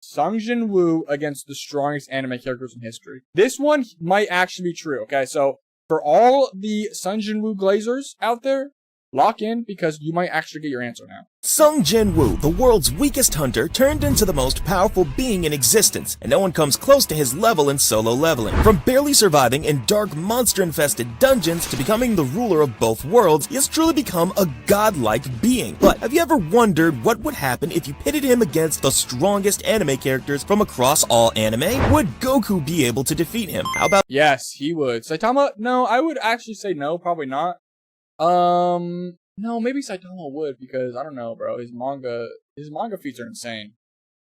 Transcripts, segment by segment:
Sung Jin-woo against the strongest anime characters in history. This one might actually be true, okay? So, for all the Sung Jin-woo glazers out there, lock in, because you might actually get your answer now. Sung Jin-woo, the world's weakest hunter, turned into the most powerful being in existence, and no one comes close to his level in solo leveling. From barely surviving in dark, monster-infested dungeons to becoming the ruler of both worlds, he has truly become a godlike being. But have you ever wondered what would happen if you pitted him against the strongest anime characters from across all anime? Would Goku be able to defeat him? How about— Yes, he would. Saitama? No, I would actually say no, probably not. No, maybe Saitama would, because I don't know, bro. His manga feats are insane.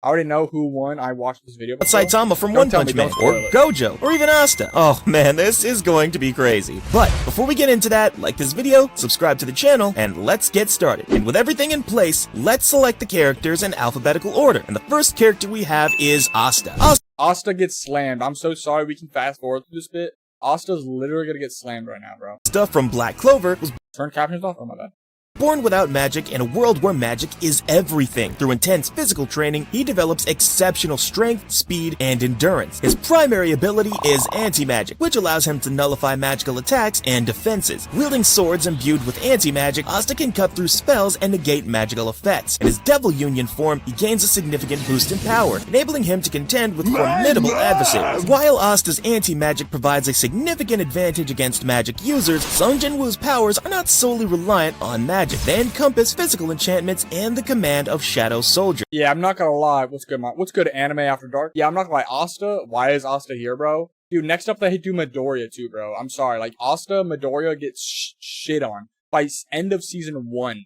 I already know who won. I watched this video. Saitama from One Punch Man, or Gojo, or even Asta. Oh man, this is going to be crazy. But before we get into that, like this video, subscribe to the channel, and let's get started. And with everything in place, let's select the characters in alphabetical order. And the first character we have is Asta. Asta gets slammed. I'm so sorry. We can fast forward through this bit. Asta's literally gonna get slammed right now, bro. Asta from Black Clover was Turn captions off? Oh my bad. born without magic in a world where magic is everything. Through intense physical training, he develops exceptional strength, speed, and endurance. His primary ability is anti-magic, which allows him to nullify magical attacks and defenses. Wielding swords imbued with anti-magic, Asta can cut through spells and negate magical effects. In his Devil Union form, he gains a significant boost in power, enabling him to contend with formidable adversaries. While Asta's anti-magic provides a significant advantage against magic users, Sung Jin-woo's powers are not solely reliant on magic. They encompass physical enchantments and the command of Shadow Soldier. Yeah, I'm not gonna lie. What's good anime after dark? Yeah, I'm not gonna lie. Asta, why is Asta here, bro? Dude, next up they do Midoriya too, bro. I'm sorry. Like, Asta, Midoriya gets shit on by end of season 1.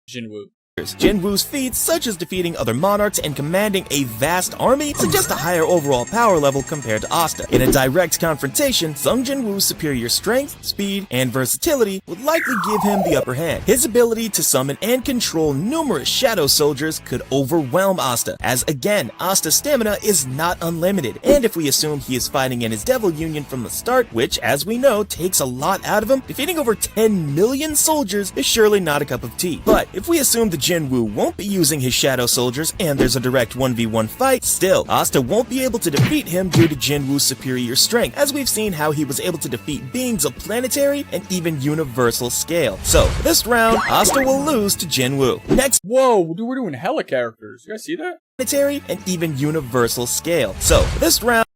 Jinwoo. Jinwoo's feats, such as defeating other monarchs and commanding a vast army, suggest a higher overall power level compared to Asta. In a direct confrontation, Sung Jinwoo's superior strength, speed, and versatility would likely give him the upper hand. His ability to summon and control numerous shadow soldiers could overwhelm Asta, as again, Asta's stamina is not unlimited, and if we assume he is fighting in his Devil Union from the start, which, as we know, takes a lot out of him, defeating over 10 million soldiers is surely not a cup of tea. But if we assume the Jinwoo won't be using his shadow soldiers and there's a direct 1v1 fight, still, Asta won't be able to defeat him due to Jinwoo's superior strength, as we've seen how he was able to defeat beings of planetary and even universal scale. So, for this round, Asta will lose to Jinwoo. Next, Whoa, dude, we're doing hella characters. You guys see that? planetary and even universal scale. So, for this round,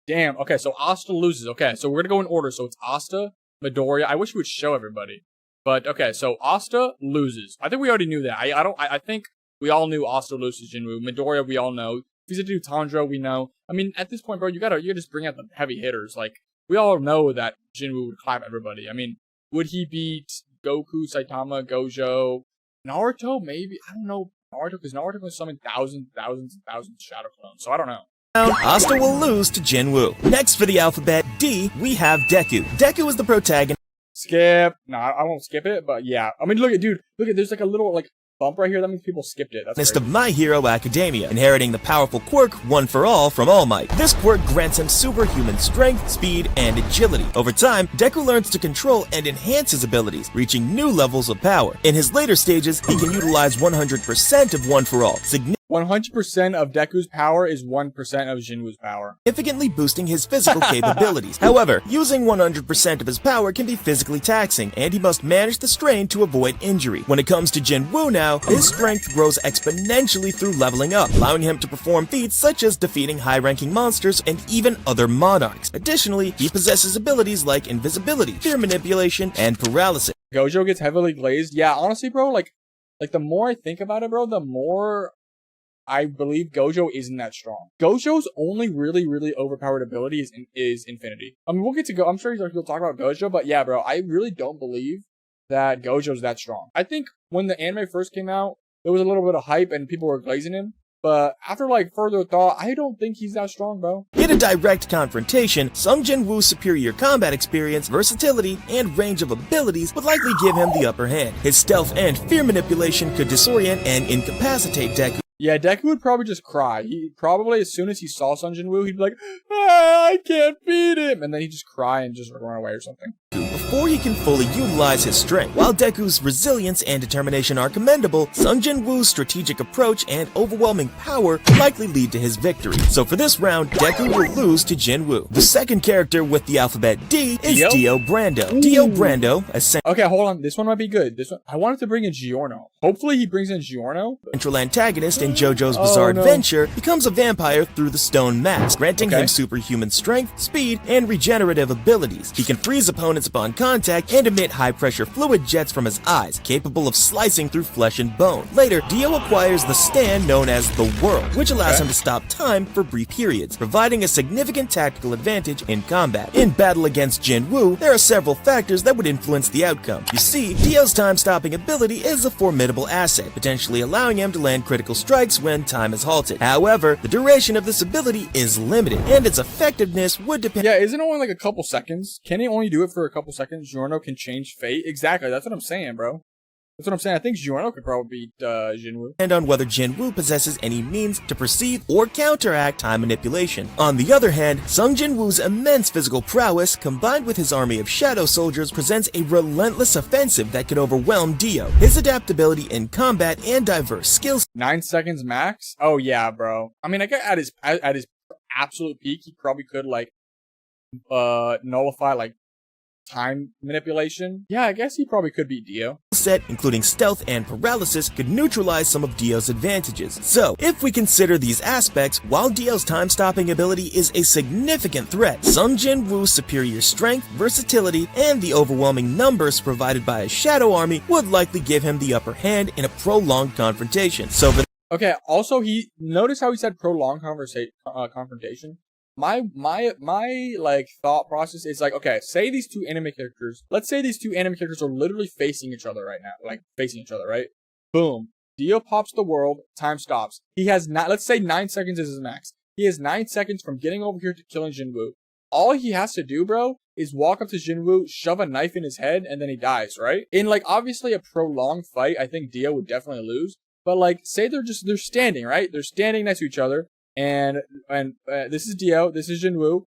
Damn, okay, so Asta loses. Okay, so we're gonna go in order. So it's Asta, Midoriya. I wish we would show everybody. But, okay, so Asta loses. I think we already knew that. I think we all knew Asta loses Jinwoo. Midoriya, we all know. If he's a do Tanjiro, we know. I mean, at this point, bro, you gotta just bring out the heavy hitters. Like, we all know that Jinwoo would clap everybody. I mean, would he beat Goku, Saitama, Gojo, Naruto? Maybe. I don't know. Naruto, because Naruto can summon thousands and thousands of shadow clones. So I don't know. Asta will lose to Jinwoo. Next for the alphabet D, we have Deku. Deku is the protagonist Skip. No, I won't skip it, but yeah. I mean, look at, dude. Look at, there's like a little, like, bump right here. That means people skipped it. That's crazy. of My Hero Academia, inheriting the powerful quirk One for All from All Might. This quirk grants him superhuman strength, speed, and agility. Over time, Deku learns to control and enhance his abilities, reaching new levels of power. In his later stages, he can utilize 100% of One for All, 100% of Deku's power is 1% of Jinwoo's power. significantly boosting his physical capabilities. However, using 100% of his power can be physically taxing, and he must manage the strain to avoid injury. When it comes to Jinwoo now, his strength grows exponentially through leveling up, allowing him to perform feats such as defeating high-ranking monsters and even other monarchs. Additionally, he possesses abilities like invisibility, fear manipulation, and paralysis. Gojo gets heavily glazed. Yeah, honestly, bro, like the more I think about it, bro, the more I believe Gojo isn't that strong. Gojo's only really overpowered ability is Infinity. I mean, we'll get to go. I'm sure he'll talk about Gojo, but yeah, bro, I really don't believe that Gojo's that strong. I think when the anime first came out, there was a little bit of hype and people were glazing him. But after, like, further thought, I don't think he's that strong, bro. In a direct confrontation, Sung Jinwoo's superior combat experience, versatility, and range of abilities would likely give him the upper hand. His stealth and fear manipulation could disorient and incapacitate Deku. Yeah, Deku would probably just cry. He probably, as soon as he saw Sung Jinwoo, he'd be like, I can't beat him. And then he'd just cry and just run away or something. before he can fully utilize his strength. While Deku's resilience and determination are commendable, Sung Jin-woo's strategic approach and overwhelming power likely lead to his victory. So for this round, Deku will lose to Jin-woo. The second character with the alphabet D is Dio Brando. Ooh. Dio Brando, Okay, hold on. This one might be good. This one, I wanted to bring in Giorno. Hopefully he brings in Giorno. central antagonist in JoJo's Bizarre Adventure, becomes a vampire through the stone mask, granting him superhuman strength, speed, and regenerative abilities. He can freeze opponents upon contact and emit high-pressure fluid jets from his eyes, capable of slicing through flesh and bone. Later, Dio acquires the stand known as the Whirl, which allows him to stop time for brief periods, providing a significant tactical advantage in combat. In battle against Jin-woo, there are several factors that would influence the outcome. You see, Dio's time-stopping ability is a formidable asset, potentially allowing him to land critical strikes when time is halted. However, the duration of this ability is limited, and its effectiveness would depend— Yeah, isn't it only like a couple seconds? Can he only do it for a couple seconds? Giorno can change fate? Exactly, that's what I'm saying, bro. That's what I'm saying. I think Giorno could probably beat Jin-woo. And on whether Jin-woo possesses any means to perceive or counteract time manipulation. On the other hand, Sung Jin-woo's immense physical prowess, combined with his army of shadow soldiers, presents a relentless offensive that could overwhelm Dio. His adaptability in combat and diverse skills— 9 seconds max? Oh yeah, bro. I mean, I guess at his absolute peak, he probably could like nullify like time manipulation. Yeah, I guess he probably could beat Dio. Set, including stealth and paralysis, could neutralize some of Dio's advantages. So, if we consider these aspects, while Dio's time-stopping ability is a significant threat, Sung Jin-woo's superior strength, versatility, and the overwhelming numbers provided by his shadow army would likely give him the upper hand in a prolonged confrontation. So, okay, also notice how he said prolonged confrontation? My like thought process is like, okay, say these two anime characters, let's say these two anime characters are literally facing each other right now, like facing each other, right? Boom. Dio pops the world, time stops. He has not, let's say 9 seconds is his max. He has 9 seconds from getting over here to killing Jin-woo. All he has to do, bro, is walk up to Jin-woo, shove a knife in his head, and then he dies, right? In like obviously a prolonged fight, I think Dio would definitely lose. But like, say they're standing, right? They're standing next to each other. And this is Dio, this is Jin-woo.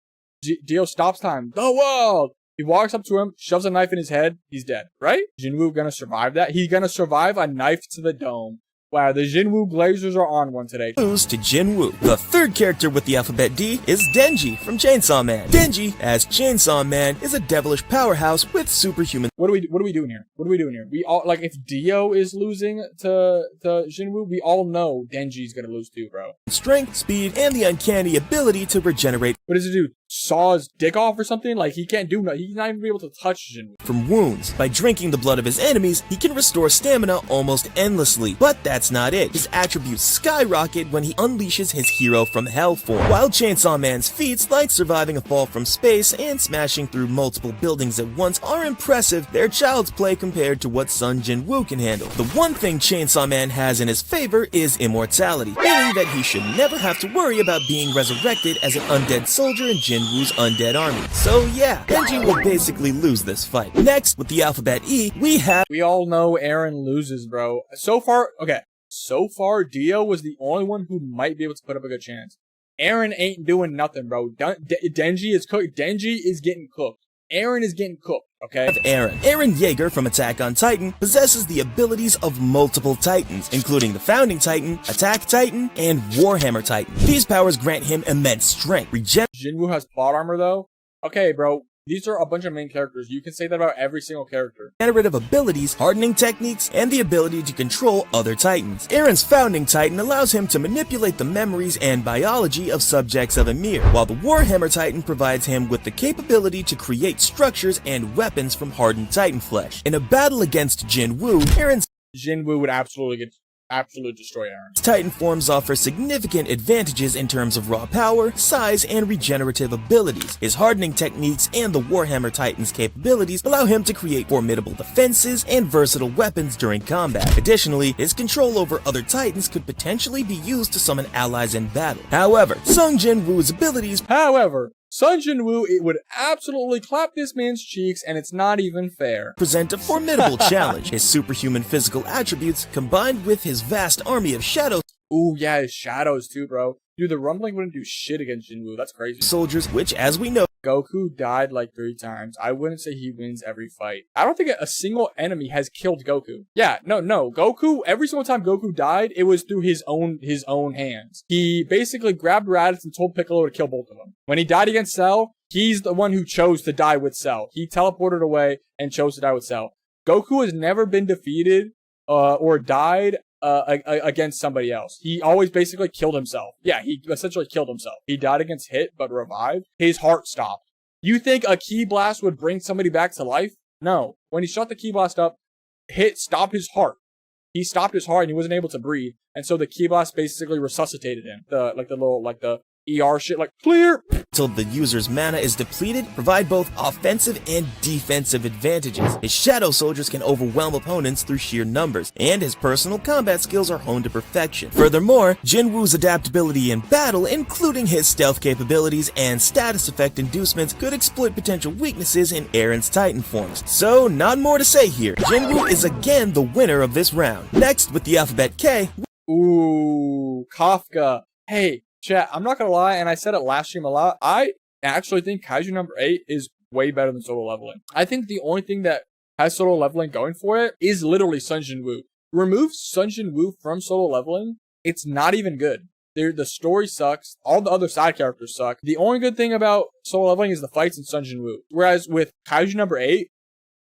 Dio stops time. The world! He walks up to him, shoves a knife in his head, he's dead, right? Jin-woo gonna survive that? He's gonna survive a knife to the dome. Wow, the Jin-woo Glazers are on one today. Lose to Jin-woo. The third character with the alphabet D is Denji from Chainsaw Man. Denji, as Chainsaw Man, is a devilish powerhouse with superhuman— What are we doing here? What are we doing here? We all, like, if Dio is losing to Jin-woo, we all know Denji's gonna lose too, bro. strength, speed, and the uncanny ability to regenerate— What does he do? Saw his dick off or something? Like, he can't do nothing. He's not even able to touch Jin-woo. from wounds. By drinking the blood of his enemies, he can restore stamina almost endlessly. But that's not it. His attributes skyrocket when he unleashes his hero from hell form. While Chainsaw Man's feats, like surviving a fall from space and smashing through multiple buildings at once, are impressive, they're child's play compared to what Sung Jin-woo can handle. The one thing Chainsaw Man has in his favor is immortality, meaning that he should never have to worry about being resurrected as an undead soldier in Jin-woo's undead army. So yeah, Denji will basically lose this fight. Next, with the alphabet E, we all know Eren loses, bro. So far, Dio was the only one who might be able to put up a good chance. Eren ain't doing nothing, bro. Denji is cooked. Denji is getting cooked. Eren is getting cooked, okay? Eren. Eren Yeager from Attack on Titan possesses the abilities of multiple Titans, including the Founding Titan, Attack Titan, and Warhammer Titan. These powers grant him immense strength. Jin-woo has plot armor, though? Okay, bro. These are a bunch of main characters. You can say that about every single character. Regenerative abilities, hardening techniques, and the ability to control other Titans. Eren's Founding Titan allows him to manipulate the memories and biology of subjects of Ymir, while the Warhammer Titan provides him with the capability to create structures and weapons from hardened Titan flesh. In a battle against Jin-woo, Jin-woo would absolutely destroy Eren. Titan forms offer significant advantages in terms of raw power, size, and regenerative abilities. His hardening techniques and the Warhammer Titan's capabilities allow him to create formidable defenses and versatile weapons during combat. Additionally, his control over other Titans could potentially be used to summon allies in battle. However, Sung Jin-woo's abilities Sung Jin-woo, it would absolutely clap this man's cheeks, and it's not even fair. Present a formidable challenge. His superhuman physical attributes, combined with his vast army of shadow Ooh, yeah, his shadows too, bro. Dude, the rumbling wouldn't do shit against Jin-woo. That's crazy. soldiers, which, as we know, Goku died like 3 times. I wouldn't say he wins every fight. I don't think a single enemy has killed Goku. Yeah, no. Goku, every single time Goku died, it was through his own hands. He basically grabbed Raditz and told Piccolo to kill both of them. When he died against Cell, he's the one who chose to die with Cell. He teleported away and chose to die with Cell. Goku has never been defeated or died against somebody else. He always basically killed himself. Yeah, he essentially killed himself. He died against Hit, but revived. His heart stopped. You think a Ki Blast would bring somebody back to life? No. When he shot the Ki Blast up, Hit stopped his heart. He stopped his heart and he wasn't able to breathe. And so the Ki Blast basically resuscitated him. The ER shit, like, clear! Till the user's mana is depleted, provide both offensive and defensive advantages. His Shadow Soldiers can overwhelm opponents through sheer numbers, and his personal combat skills are honed to perfection. Furthermore, Jinwoo's adaptability in battle, including his stealth capabilities and status effect inducements, could exploit potential weaknesses in Aaron's Titan forms. So, not more to say here. Jinwoo is again the winner of this round. Next, with the alphabet K. Ooh, Kafka. Hey, chat, I'm not gonna lie, and I said it last stream a lot, I actually think Kaiju number 8 is way better than solo leveling. I think the only thing that has solo leveling going for it is literally Sun Jinwoo. Remove Sun Jinwoo from solo leveling, it's not even good. The story sucks, all the other side characters suck. The only good thing about solo leveling is the fights in Sun Jinwoo. Whereas with Kaiju number 8,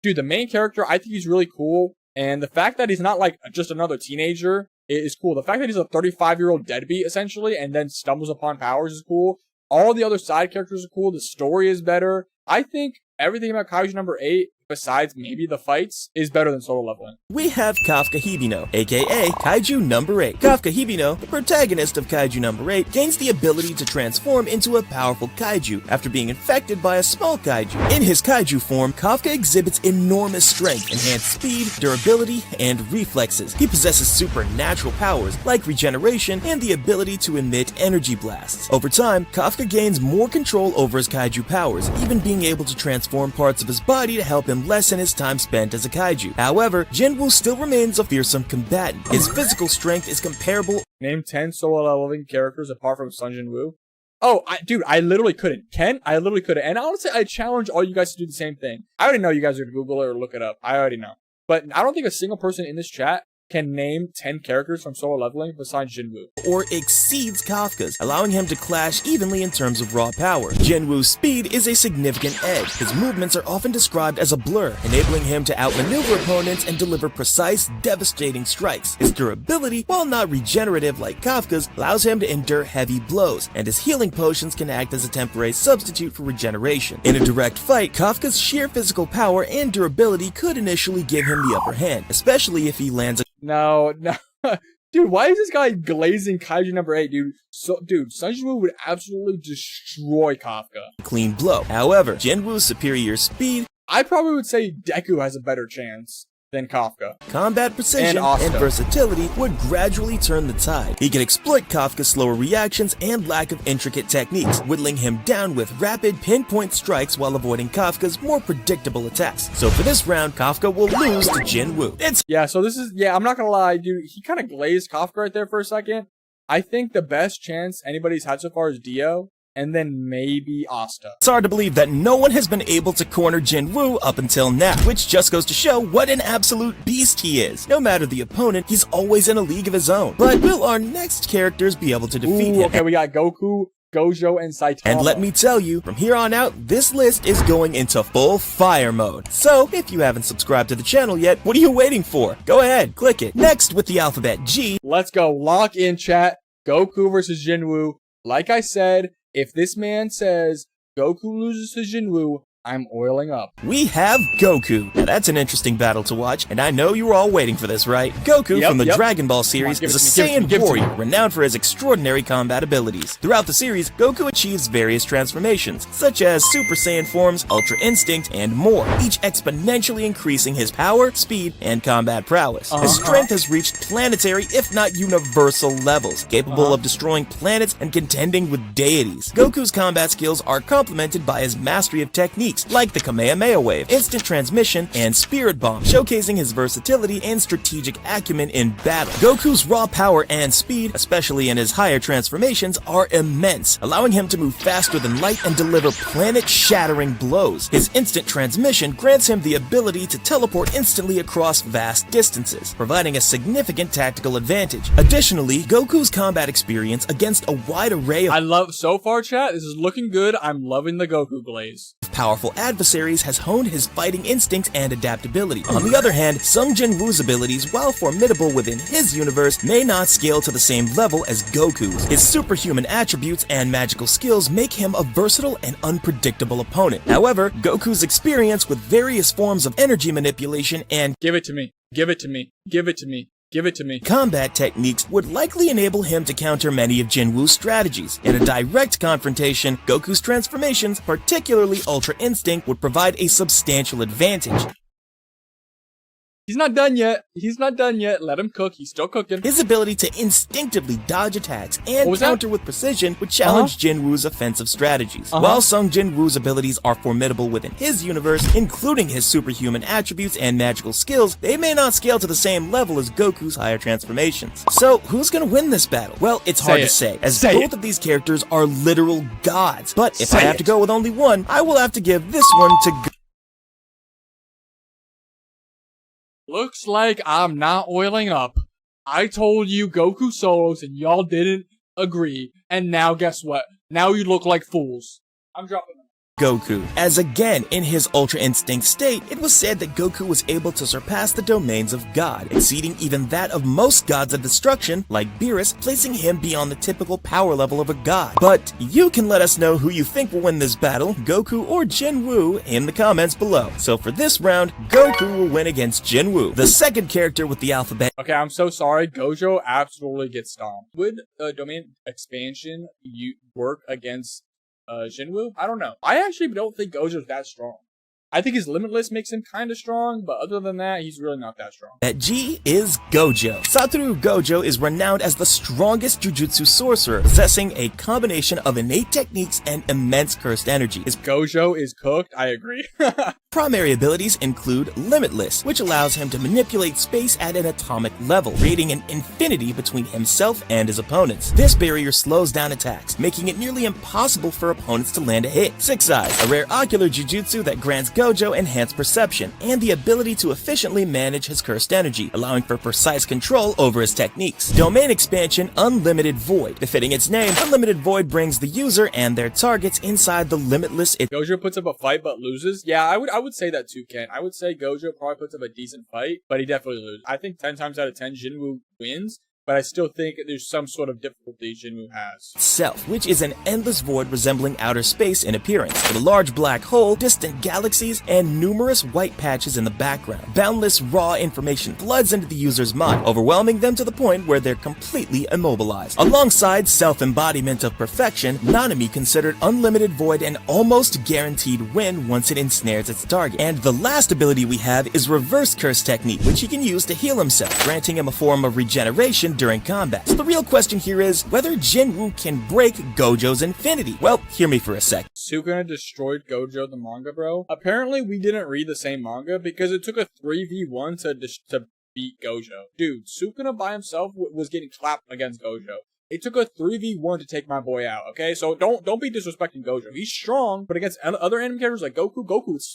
dude, the main character, I think he's really cool, and the fact that he's not like just another teenager is cool. The fact that he's a 35-year-old deadbeat, essentially, and then stumbles upon powers is cool. All the other side characters are cool. The story is better. I think everything about Kaiju number 8, besides maybe the fights, is better than solo leveling. We have Kafka Hibino, aka Kaiju number 8. Kafka Hibino, the protagonist of Kaiju number 8, gains the ability to transform into a powerful kaiju after being infected by a small kaiju. In his kaiju form, Kafka exhibits enormous strength, enhanced speed, durability, and reflexes. He possesses supernatural powers like regeneration and the ability to emit energy blasts. Over time, Kafka gains more control over his kaiju powers, even being able to transform parts of his body to help him lessen his time spent as a kaiju. However, Jinwoo still remains a fearsome combatant. His physical strength is comparable. Name 10 solo leveling characters apart from Sun Jinwoo. Oh, dude, I literally couldn't. I literally couldn't. And honestly, I challenge all you guys to do the same thing. I already know you guys are going to Google it or look it up. I already know. But I don't think a single person in this chat can name 10 characters from solo leveling besides Jinwoo. Or exceeds Kafka's, allowing him to clash evenly in terms of raw power. Jinwoo's speed is a significant edge. His movements are often described as a blur, enabling him to outmaneuver opponents and deliver precise, devastating strikes. His durability, while not regenerative like Kafka's, allows him to endure heavy blows, and his healing potions can act as a temporary substitute for regeneration. In a direct fight, Kafka's sheer physical power and durability could initially give him the upper hand, especially if he lands a No. Dude, why is this guy glazing Kaiju number 8, dude? Dude, Sun Jinwoo would absolutely destroy Kafka. clean blow. However, Jinwoo's superior speed, I probably would say Deku has a better chance than Kafka. combat precision, and versatility would gradually turn the tide. He can exploit Kafka's slower reactions and lack of intricate techniques, whittling him down with rapid pinpoint strikes while avoiding Kafka's more predictable attacks. So for this round, Kafka will lose to Jinwoo. I'm not gonna lie, dude, he kind of glazed Kafka right there for a second. I think the best chance anybody's had so far is Dio, and then maybe Asta. It's hard to believe that no one has been able to corner Jinwoo up until now, which just goes to show what an absolute beast he is. No matter the opponent, he's always in a league of his own. But will our next characters be able to defeat him? Okay, we got Goku, Gojo, and Saitama. And let me tell you, from here on out, this list is going into full fire mode. So, if you haven't subscribed to the channel yet, what are you waiting for? Go ahead, click it. Next, with the alphabet G. Let's go, lock in chat. Goku versus Jinwoo. Like I said, if this man says Goku loses to Jinwoo, I'm oiling up. We have Goku. Now that's an interesting battle to watch, and I know you were all waiting for this, right? Goku from the Dragon Ball series is a Saiyan warrior renowned for his extraordinary combat abilities. Throughout the series, Goku achieves various transformations, such as Super Saiyan forms, Ultra Instinct, and more, each exponentially increasing his power, speed, and combat prowess. His strength has reached planetary, if not universal levels, capable of destroying planets and contending with deities. Goku's combat skills are complemented by his mastery of technique, techniques like the Kamehameha Wave, Instant Transmission, and Spirit Bomb, showcasing his versatility and strategic acumen in battle. Goku's raw power and speed, especially in his higher transformations, are immense, allowing him to move faster than light and deliver planet-shattering blows. His instant transmission grants him the ability to teleport instantly across vast distances, providing a significant tactical advantage. Additionally, Goku's combat experience against a wide array of so far, chat, this is looking good. I'm loving the Goku glaze. Powerful adversaries has honed his fighting instincts and adaptability. On the other hand, Sung Jin-Woo's abilities, while formidable within his universe, may not scale to the same level as Goku's. His superhuman attributes and magical skills make him a versatile and unpredictable opponent. However, Goku's experience with various forms of energy manipulation and give it to me, give it to me, give it to me. Give it to me. Combat techniques would likely enable him to counter many of Jinwoo's strategies. In a direct confrontation, Goku's transformations, particularly Ultra Instinct, would provide a substantial advantage. He's not done yet. He's not done yet. Let him cook. He's still cooking. His ability to instinctively dodge attacks and counter with precision would challenge Jinwoo's offensive strategies. While Sung Jin-Woo's abilities are formidable within his universe, including his superhuman attributes and magical skills, they may not scale to the same level as Goku's higher transformations. So, who's gonna win this battle? Well, it's hard to say, as both of these characters are literal gods. But if I have to go with only one, I will have to give this one to Goku. Looks like I'm not oiling up. I told you Goku solos and y'all didn't agree. And now guess what? Now you look like fools. I'm dropping them. Goku. As again, in his Ultra Instinct state, it was said that Goku was able to surpass the domains of God, exceeding even that of most gods of destruction, like Beerus, placing him beyond the typical power level of a god. But you can let us know who you think will win this battle, Goku or Jinwoo, in the comments below. So for this round, Goku will win against Jinwoo, the second character with the alphabet. Okay, I'm so sorry. Gojo absolutely gets stomped. Would domain expansion work against Jinwoo? I don't know. I actually don't think Gojo's that strong. I think his Limitless makes him kind of strong, but other than that, he's really not that strong. At G is Gojo. Satoru Gojo is renowned as the strongest Jujutsu sorcerer, possessing a combination of innate techniques and immense cursed energy. His Gojo is cooked, I agree. Primary abilities include Limitless, which allows him to manipulate space at an atomic level, creating an infinity between himself and his opponents. This barrier slows down attacks, making it nearly impossible for opponents to land a hit. Six Eyes, a rare ocular Jujutsu that grants Gojo enhanced perception and the ability to efficiently manage his cursed energy, allowing for precise control over his techniques. Domain expansion Unlimited Void. Befitting its name, Unlimited Void brings the user and their targets inside the limitless. Gojo puts up a fight but loses? Yeah, I would say that too, Ken. I would say Gojo probably puts up a decent fight, but he definitely loses. I think 10 times out of 10 Jinwoo wins, but I still think there's some sort of difficulty Jinwoo has. Self, which is an endless void resembling outer space in appearance, with a large black hole, distant galaxies, and numerous white patches in the background. Boundless raw information floods into the user's mind, overwhelming them to the point where they're completely immobilized. Alongside self-embodiment of perfection, Nanami considered Unlimited Void an almost guaranteed win once it ensnares its target. And the last ability we have is Reverse Curse Technique, which he can use to heal himself, granting him a form of regeneration during combat. So the real question here is whether Jinwoo can break Gojo's infinity. Well, hear me for a sec. Sukuna destroyed Gojo the manga, bro. Apparently we didn't read the same manga because it took a 3v1 to beat Gojo. Dude, Sukuna by himself was getting clapped against Gojo. It took a 3v1 to take my boy out, okay? So don't be disrespecting Gojo. He's strong, but against other anime characters like Goku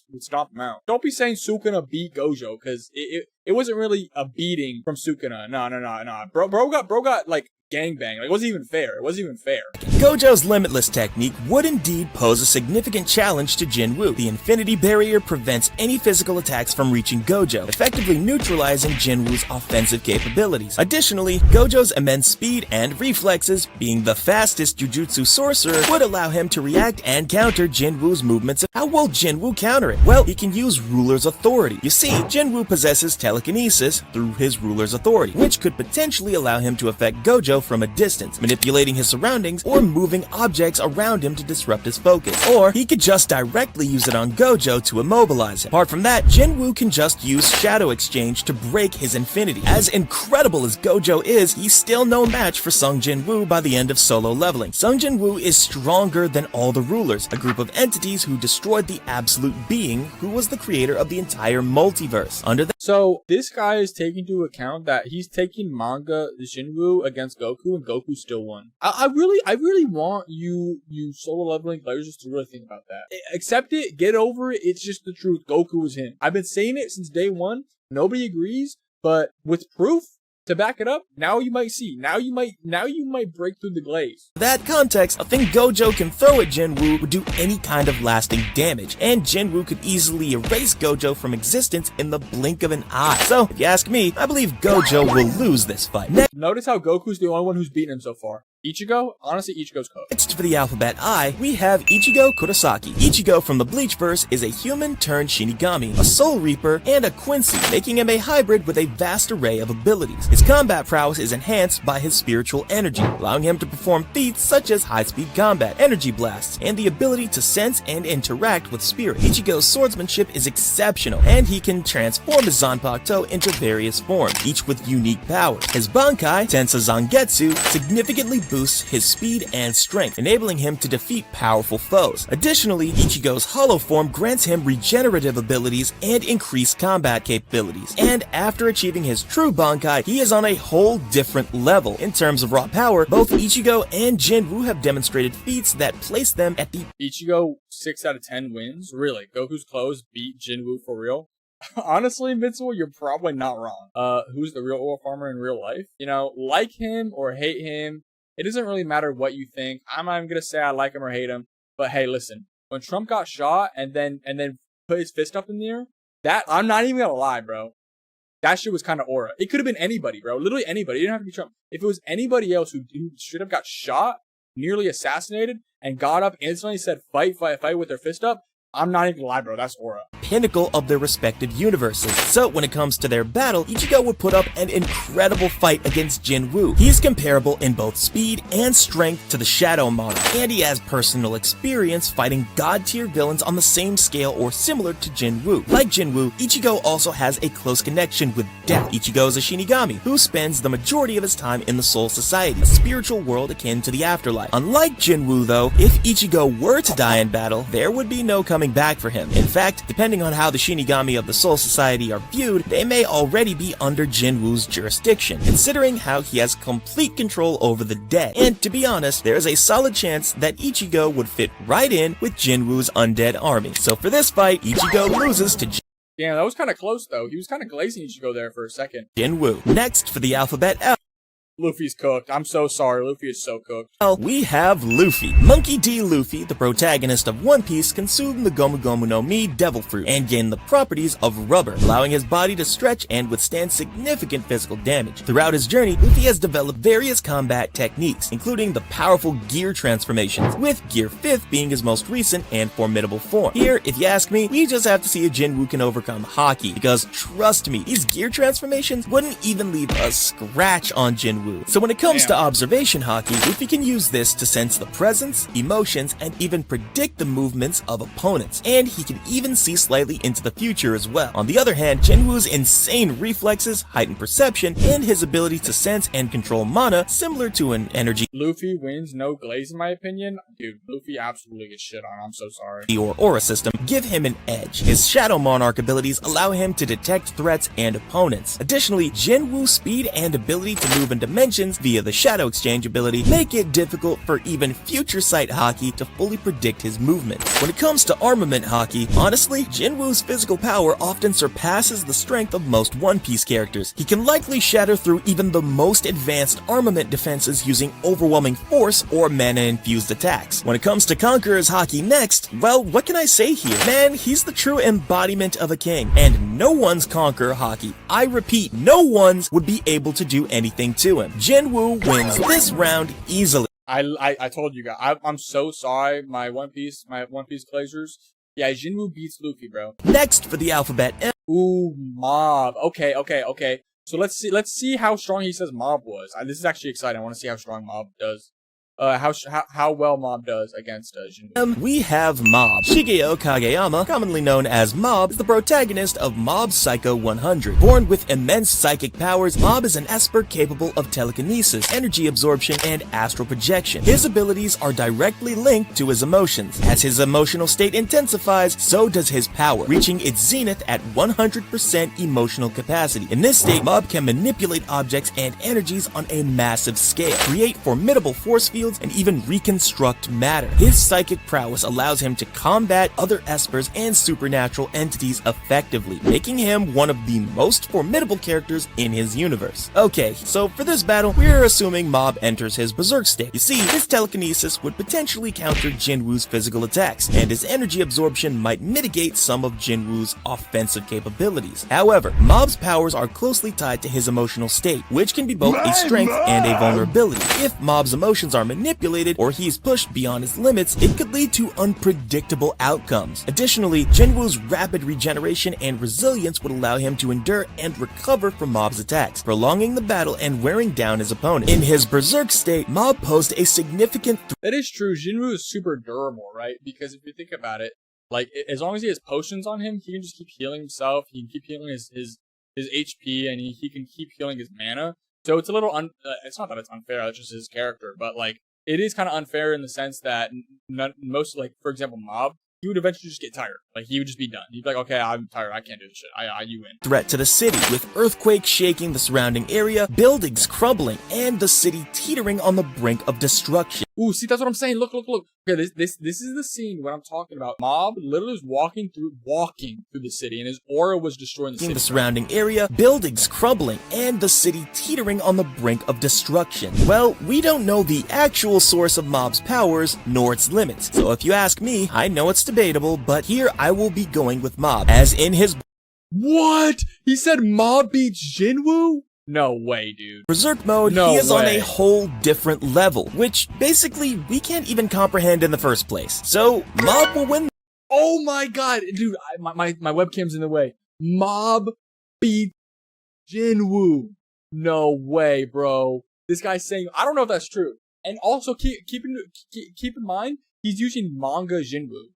would stomp him out. Don't be saying Sukuna beat Gojo, because it wasn't really a beating from Sukuna. No. Bro got like gangbang. Like, it wasn't even fair. It wasn't even fair. Gojo's Limitless technique would indeed pose a significant challenge to Jinwoo. The Infinity Barrier prevents any physical attacks from reaching Gojo, effectively neutralizing Jinwoo's offensive capabilities. Additionally, Gojo's immense speed and reflexes, being the fastest Jujutsu sorcerer, would allow him to react and counter Jinwoo's movements. How will Jinwoo counter it? Well, he can use Ruler's Authority. You see, Jinwoo possesses telekinesis through his Ruler's Authority, which could potentially allow him to affect Gojo from a distance, manipulating his surroundings or moving objects around him to disrupt his focus. Or he could just directly use it on Gojo to immobilize him. Apart from that, Jinwoo can just use Shadow Exchange to break his infinity. As incredible as Gojo is, he's still no match for Sung Jinwoo by the end of solo leveling. Sung Jinwoo is stronger than all the rulers, a group of entities who destroyed the absolute being who was the creator of the entire multiverse. So this guy is taking into account that he's taking manga Jinwoo against Goku and Goku still won. I really want you solo leveling players just to really think about that. Accept it, get over it, it's just the truth. Goku is him. I've been saying it since day one. Nobody agrees, but with proof to back it up, now you might see. Now you might break through the glaze. In that context, a thing Gojo can throw at Jinwoo would do any kind of lasting damage, and Jinwoo could easily erase Gojo from existence in the blink of an eye. So, if you ask me, I believe Gojo will lose this fight. Notice how Goku's the only one who's beaten him so far. Ichigo? Honestly, Ichigo's cooked. Next for the alphabet I, we have Ichigo Kurosaki. Ichigo from the Bleachverse is a human turned Shinigami, a Soul Reaper, and a Quincy, making him a hybrid with a vast array of abilities. His combat prowess is enhanced by his spiritual energy, allowing him to perform feats such as high-speed combat, energy blasts, and the ability to sense and interact with spirit. Ichigo's swordsmanship is exceptional, and he can transform his Zanpakuto into various forms, each with unique powers. His Bankai, Tensa Zangetsu, significantly boosts his speed and strength, enabling him to defeat powerful foes. Additionally, Ichigo's hollow form grants him regenerative abilities and increased combat capabilities. And after achieving his true Bankai, he is on a whole different level. In terms of raw power, both Ichigo and Jinwoo have demonstrated feats that place them at the Ichigo 6 out of 10 wins? Really? Goku's clothes beat Jinwoo for real? Honestly, Invincible, you're probably not wrong. Who's the real oil farmer in real life? You know, like him or hate him, it doesn't really matter what you think. I'm not even gonna say I like him or hate him, but hey, listen. When Trump got shot and then put his fist up in the air, that I'm not even gonna lie, bro. That shit was kind of aura. It could have been anybody, bro. Literally anybody. It didn't have to be Trump. If it was anybody else who should have got shot, nearly assassinated, and got up instantly said fight, fight, fight with their fist up, I'm not even gonna lie, bro. That's aura. Pinnacle of their respective universes. So when it comes to their battle, Ichigo would put up an incredible fight against Jinwoo. He is comparable in both speed and strength to the Shadow Monarch, and he has personal experience fighting god-tier villains on the same scale or similar to Jinwoo. Like Jinwoo, Ichigo also has a close connection with death. Ichigo is a Shinigami who spends the majority of his time in the Soul Society, a spiritual world akin to the afterlife. Unlike Jinwoo though, if Ichigo were to die in battle, there would be no coming back for him. In fact, depending on how the Shinigami of the Soul Society are viewed, they may already be under Jinwoo's jurisdiction, considering how he has complete control over the dead. And to be honest, there is a solid chance that Ichigo would fit right in with Jinwoo's undead army. So for this fight, Ichigo loses to Damn, that was kind of close though. He was kind of glazing Ichigo there for a second. Jinwoo. Next for the alphabet L. Luffy's cooked. I'm so sorry. Luffy is so cooked. We have Luffy. Monkey D. Luffy, the protagonist of One Piece, consumed the Gomu Gomu no Mi Devil Fruit and gained the properties of rubber, allowing his body to stretch and withstand significant physical damage. Throughout his journey, Luffy has developed various combat techniques, including the powerful gear transformations, with Gear 5th being his most recent and formidable form. Here, if you ask me, we just have to see if Jinwoo can overcome Haki, because trust me, these gear transformations wouldn't even leave a scratch on Jinwoo. So when it comes to observation Haki, Luffy can use this to sense the presence, emotions, and even predict the movements of opponents. And he can even see slightly into the future as well. On the other hand, Jinwoo's insane reflexes, heightened perception, and his ability to sense and control mana, similar to an energy Luffy wins no glaze in my opinion. Dude, Luffy absolutely gets shit on. I'm so sorry. or aura system give him an edge. His Shadow Monarch abilities allow him to detect threats and opponents. Additionally, Jinwoo's speed and ability to move in dimensions via the Shadow Exchange ability make it difficult for even future sight Haki to fully predict his movements. When it comes to armament Haki, honestly, Jinwoo's physical power often surpasses the strength of most One Piece characters. He can likely shatter through even the most advanced armament defenses using overwhelming force or mana-infused attacks. When it comes to Conqueror's Haki next, well, what can I say here? Man, he's the true embodiment of a king, and no one's Conqueror Haki, I repeat, no one's would be able to do anything to him. Jinwoo wins this round easily. I told you guys. I'm so sorry. My One Piece glazers. Yeah, Jinwoo beats Luffy, bro. Next for the alphabet M. Ooh, Mob. Okay. So let's see how strong he says Mob was. This is actually exciting. I want to see how strong Mob does. How well Mob does against Jinwoo. We have Mob. Shigeo Kageyama, commonly known as Mob, is the protagonist of Mob Psycho 100. Born with immense psychic powers, Mob is an esper capable of telekinesis, energy absorption, and astral projection. His abilities are directly linked to his emotions. As his emotional state intensifies, so does his power, reaching its zenith at 100% emotional capacity. In this state, Mob can manipulate objects and energies on a massive scale, create formidable force fields, and even reconstruct matter. His psychic prowess allows him to combat other espers and supernatural entities effectively, making him one of the most formidable characters in his universe. Okay, so for this battle, we're assuming Mob enters his berserk state. You see, his telekinesis would potentially counter Jinwoo's physical attacks, and his energy absorption might mitigate some of Jinwoo's offensive capabilities. However, Mob's powers are closely tied to his emotional state, which can be both a strength and a vulnerability. If Mob's emotions are manipulated or he's pushed beyond his limits, it could lead to unpredictable outcomes. Additionally, Jinwoo's rapid regeneration and resilience would allow him to endure and recover from Mob's attacks, prolonging the battle and wearing down his opponent. In his berserk state, Mob posed a significant threat. That is true. Jinwoo is super durable, right? Because if you think about it, like, as long as he has potions on him, he can just keep healing himself. He can keep healing his HP, and he can keep healing his mana. So it's a little it's not that it's unfair, it's just his character, but like it is kind of unfair in the sense that most, like, for example, Mob, he would eventually just get tired. Like, he would just be done. He'd be like, okay, I'm tired, I can't do this shit. You win. Threat to the city, with earthquakes shaking the surrounding area, buildings crumbling, and the city teetering on the brink of destruction. Ooh, see, that's what I'm saying. Look. Okay, this is the scene what I'm talking about. Mob literally was walking through the city, and his aura was destroying the city. In the surrounding area, buildings crumbling, and the city teetering on the brink of destruction. Well, we don't know the actual source of Mob's powers, nor its limits. So if you ask me, I know it's debatable, but here I will be going with Mob, as in his... What? He said Mob beats Jinwoo? No way, dude. Berserk mode, he is on a whole different level, which basically we can't even comprehend in the first place. So, Mob will win. Oh my god, dude, my webcam's in the way. Mob beat Jinwoo. No way, bro. This guy's saying, I don't know if that's true. And also, keep in mind, he's using manga Jinwoo.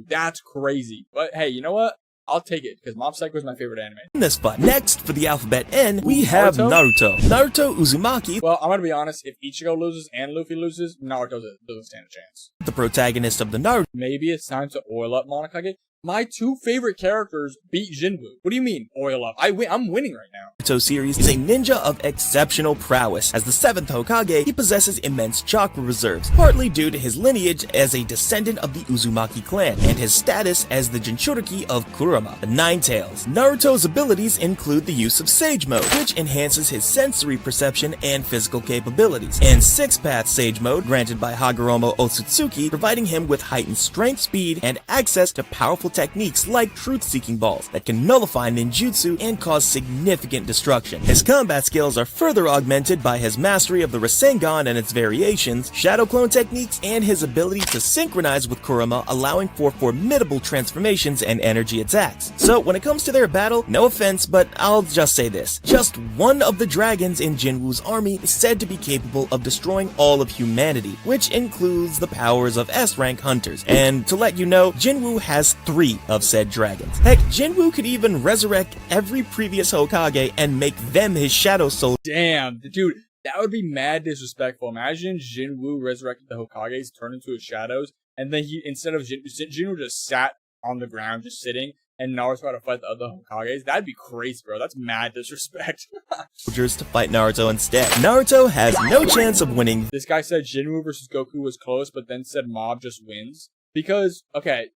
That's crazy. But hey, you know what? I'll take it, because Mob Psycho is my favorite anime. In this fight. Next, for the alphabet N, we have Naruto. Naruto Uzumaki. Well, I'm gonna be honest, if Ichigo loses and Luffy loses, Naruto doesn't stand a chance. The protagonist of the Naruto. Maybe it's time to oil up Monakage. My two favorite characters beat Jinwoo. What do you mean, oil up? I'm winning right now. Naruto series is a ninja of exceptional prowess. As the 7th Hokage, he possesses immense chakra reserves, partly due to his lineage as a descendant of the Uzumaki clan, and his status as the Jinchuriki of Kurama, the Nine Tails. Naruto's abilities include the use of Sage Mode, which enhances his sensory perception and physical capabilities, and 6-Path Sage Mode, granted by Hagoromo Otsutsuki, providing him with heightened strength, speed, and access to powerful techniques like truth-seeking balls that can nullify ninjutsu and cause significant destruction. His combat skills are further augmented by his mastery of the Rasengan and its variations, shadow clone techniques, and his ability to synchronize with Kurama, allowing for formidable transformations and energy attacks. So when it comes to their battle, no offense, but I'll just say this. Just one of the dragons in Jinwoo's army is said to be capable of destroying all of humanity, which includes the powers of S-rank hunters. And to let you know, Jinwoo has 3 of said dragons. Heck, Jinwoo could even resurrect every previous Hokage and make them his shadow soul. Damn, dude, that would be mad disrespectful. Imagine Jinwoo resurrected the Hokages, turned into his shadows, and then he, instead of Jinwoo just sat on the ground, just sitting, and Naruto had to fight the other Hokages. That'd be crazy, bro. That's mad disrespect. Soldiers to fight Naruto instead. Naruto has no chance of winning. This guy said Jinwoo versus Goku was close, but then said Mob just wins. Because, okay,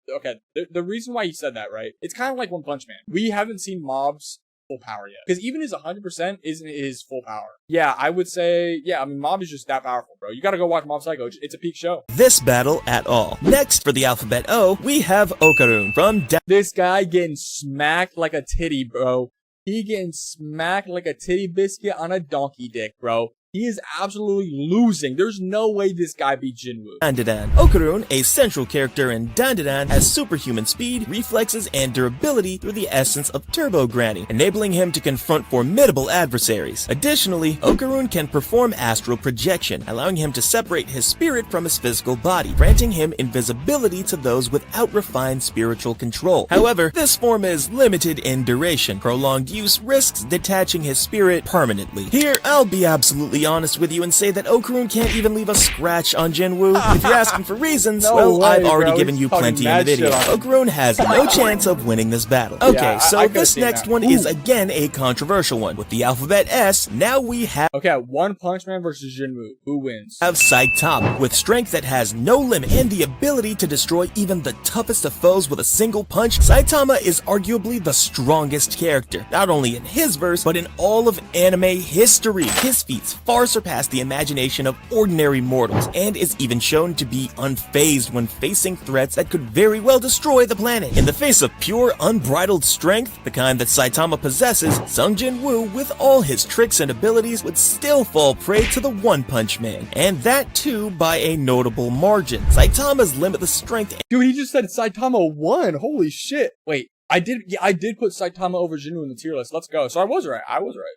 the reason why he said that, right? It's kind of like One Punch Man. We haven't seen Mob's full power yet. Because even his 100% isn't his full power. Yeah, I would say, yeah, I mean, Mob is just that powerful, bro. You gotta go watch Mob Psycho. It's a peak show. This battle at all. Next, for the alphabet O, we have Okarun from This guy getting smacked like a titty, bro. He getting smacked like a titty biscuit on a donkey dick, bro. He is absolutely losing. There's no way this guy beat Jinwoo. Dandadan. Okarun, a central character in Dandadan, has superhuman speed, reflexes, and durability through the essence of Turbo Granny, enabling him to confront formidable adversaries. Additionally, Okarun can perform astral projection, allowing him to separate his spirit from his physical body, granting him invisibility to those without refined spiritual control. However, this form is limited in duration. Prolonged use risks detaching his spirit permanently. Here, I'll be absolutely honest with you and say that Okarun can't even leave a scratch on Jinwoo. If you're asking for reasons, I've already given you plenty in the video. Okarun has no chance of winning this battle. Okay, so this next one is again a controversial one. With the alphabet S, now we have One Punch Man versus Jinwoo. Who wins? Saitama, with strength that has no limit and the ability to destroy even the toughest of foes with a single punch. Saitama is arguably the strongest character, not only in his verse, but in all of anime history. His feats far surpass the imagination of ordinary mortals, and is even shown to be unfazed when facing threats that could very well destroy the planet. In the face of pure, unbridled strength, the kind that Saitama possesses, Sung Jin-woo, with all his tricks and abilities, would still fall prey to the One Punch Man, and that too by a notable margin. Saitama's limitless strength. Dude, he just said Saitama won. Holy shit. Wait. I did put Saitama over Jinwoo in the tier list. Let's go. So I was right.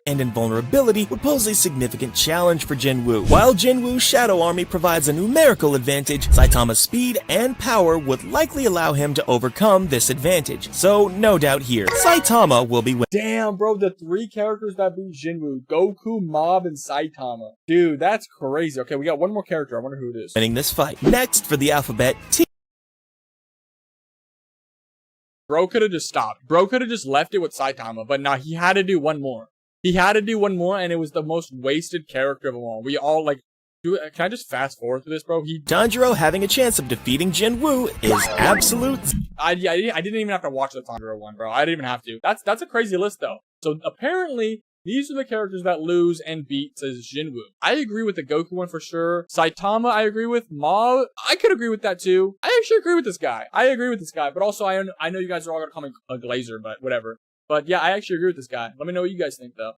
And invulnerability would pose a significant challenge for Jinwoo. While Jinwoo's Shadow Army provides a numerical advantage, Saitama's speed and power would likely allow him to overcome this advantage. So no doubt here, Saitama will be winning. Damn, bro, the 3 characters that beat Jinwoo: Goku, Mob, and Saitama. Dude, that's crazy. Okay, we got one more character. I wonder who it is. Winning this fight. Next, for the alphabet T. Bro could have just stopped. Bro could have just left it with Saitama, but nah, he had to do one more. He had to do one more, and it was the most wasted character of them all. We all, like, can I just fast forward through this, bro? Tanjiro having a chance of defeating Jinwoo is absolute. I didn't even have to watch the Tanjiro one, bro. I didn't even have to. That's a crazy list, though. So apparently, these are the characters that lose and beat, says Jinwoo. I agree with the Goku one for sure. Saitama, I agree with. Ma, I could agree with that too. I actually agree with this guy. But also, I know you guys are all gonna call me a glazer, but whatever. But yeah, I actually agree with this guy. Let me know what you guys think, though.